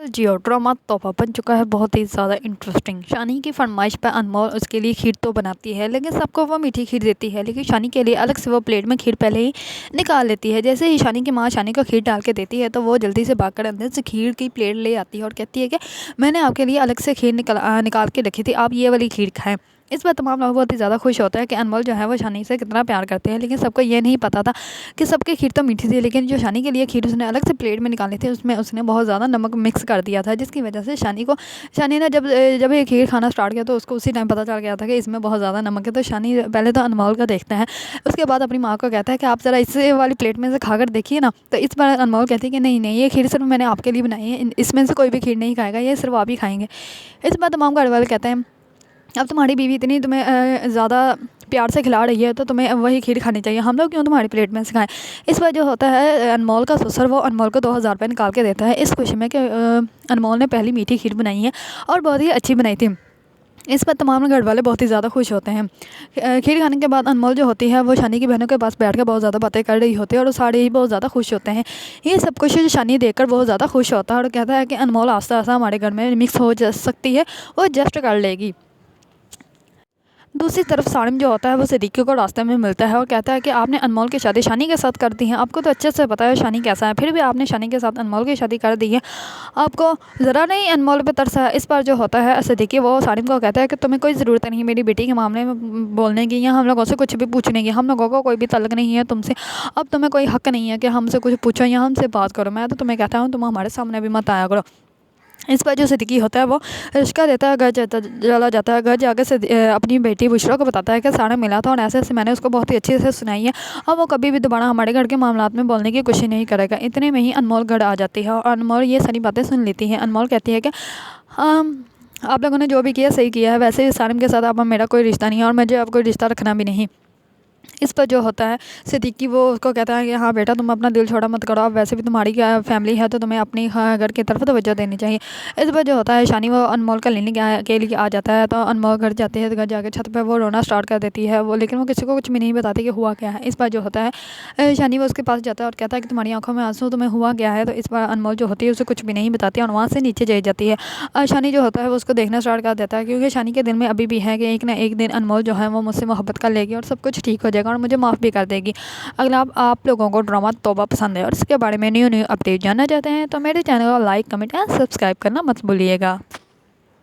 जियो drama तोहफा बन चुका है बहुत ही ज़्यादा इंटरेस्टिंग। शानी की फरमाइश पर अनमोल उसके लिए खीर तो बनाती है, लेकिन सबको वो मीठी खीर देती है। लेकिन शानी के लिए अलग से वो प्लेट में खीर पहले ही निकाल लेती है। जैसे ही शानी की माँ शानी को खीर डाल के देती है तो वो जल्दी से भागकर अंदर से खीर की प्लेट ले आती है और कहती है कि मैंने आपके लिए अलग से खीर निकाल के रखी थी, आप ये वाली खीर खाएँ। इस पर तमाम लोग बहुत ही ज़्यादा खुश होते हैं कि अनमोल जो है वो शानी से कितना प्यार करते हैं। लेकिन सबको ये नहीं पता था कि सबकी खीर तो मीठी थी, लेकिन जो शानी के लिए खीर उसने अलग से प्लेट में निकाली थी उसमें उसने बहुत ज़्यादा नमक मिक्स कर दिया था, जिसकी वजह से शानी ने जब ये खीर खाना स्टार्ट किया तो उसको उसी टाइम पता चल गया था कि इसमें बहुत ज़्यादा नमक है। तो शानी पहले तो अनमोल का देखता है, उसके बाद अपनी माँ को कहता है कि आप ज़रा इस वाली प्लेट में से खाकर देखिए ना। तो इस बार अनमोल कहती है कि नहीं नहीं, ये खीर सिर्फ मैंने आपके लिए बनाई है, इसमें से कोई भी खीर नहीं खाएगा, ये सिर्फ आप ही खाएंगे। इस बार तमाम घर वाले कहते हैं अब तुम्हारी बीवी इतनी तुम्हें ज़्यादा प्यार से खिला रही है तो तुम्हें वही खीर खानी चाहिए, हम लोग क्यों तुम्हारी प्लेट में से खाएं। इस पर जो होता है अनमोल का ससुर वो अनमोल को 2000 रुपये निकाल के देता है इस खुशी में कि अनमोल ने पहली मीठी खीर बनाई है और बहुत ही अच्छी बनाई थी। इस पर तमाम घर वाले बहुत ही ज़्यादा खुश होते हैं। खीर खाने के बाद अनमोल जो होती है वो शानी की बहनों के पास बैठ कर बहुत ज़्यादा बातें कर रही होती है और सारे ही बहुत ज़्यादा खुश होते हैं। ये सब कुछ शानी देखकर बहुत ज़्यादा खुश होता है और कहता है कि अनमोल आस्ता आस्ता हमारे घर में मिक्स हो जा सकती है, वो एडजस्ट कर लेगी। दूसरी तरफ सारिम जो होता है वो सिद्दीकी को रास्ते में मिलता है और कहता है कि आपने अनमोल की शादी शानी के साथ कर दी है, आपको तो अच्छे से पता है शानी कैसा है, फिर भी आपने शानी के साथ अनमोल की शादी कर दी है, आपको ज़रा नहीं अनमोल पे तरस है। इस पर जो होता है सिद्दीकी वो सारिम को कहता है कि तुम्हें कोई ज़रूरत नहीं मेरी बेटी के मामले में बोलने की या हम लोगों से कुछ भी पूछने की, हम लोगों को कोई भी तल्लक नहीं है तुमसे, अब तुम्हें कोई हक़ नहीं है कि हमसे कुछ पूछो या हमसे बात करो। मैं तो तुम्हें कहता हूँ तुम हमारे सामने भी मत आया करो। इस पर जो सिद्दीकी होता है वो रिश्का देता है, घर चला जाता है। घर जाकर से अपनी बेटी बुशरा को बताता है कि सारा मिला था और ऐसे ऐसे मैंने उसको बहुत ही अच्छे से सुनाई है और वो कभी भी दोबारा हमारे घर के मामलात में बोलने की कोशिश नहीं करेगा। इतने में ही अनमोल घर आ जाती है और अनमोल ये सारी बातें सुन लेती है। अनमोल कहती है कि आप लोगों ने जो भी किया सही किया है, वैसे ही सारिम के साथ अब मेरा कोई रिश्ता नहीं है और मुझे अब कोई रिश्ता रखना भी नहीं। इस पर जो होता है सिद्दीकी वो उसको कहता है कि हाँ बेटा तुम अपना दिल छोड़ा मत करो, अब वैसे भी तुम्हारी क्या फैमिली है तो तुम्हें अपनी घर की तरफ तवज्जो देनी चाहिए। इस पर जो होता है शानी वो अनमोल का लेने के लिए आ जाता है तो अनमोल घर जाती है तो घर जाकर छत पर वो रोना स्टार्ट कर देती है वो, लेकिन वो किसी को कुछ भी नहीं बताती कि हुआ क्या है। इस पर जो होता है शानी वो उसके पास जाता है और कहता है कि तुम्हारी आंखों में आंसू, तुम्हें हुआ क्या है। तो इस पर अनमोल जो होती है उसे कुछ भी नहीं बताती और वहाँ से नीचे चली जाती है। शानी जो होता है वो उसको देखना स्टार्ट कर देता है क्योंकि शानी के दिल में अभी भी है कि एक ना एक दिन अनमोल जो है वो मुझसे मोहब्बत कर लेगी और सब कुछ ठीक हो जाएगा और मुझे माफ़ भी कर देगी। अगर आप लोगों को ड्रामा तौबा पसंद है और इसके बारे में न्यू अपडेट जानना चाहते हैं तो मेरे चैनल को लाइक कमेंट एंड सब्सक्राइब करना मत भूलिएगा।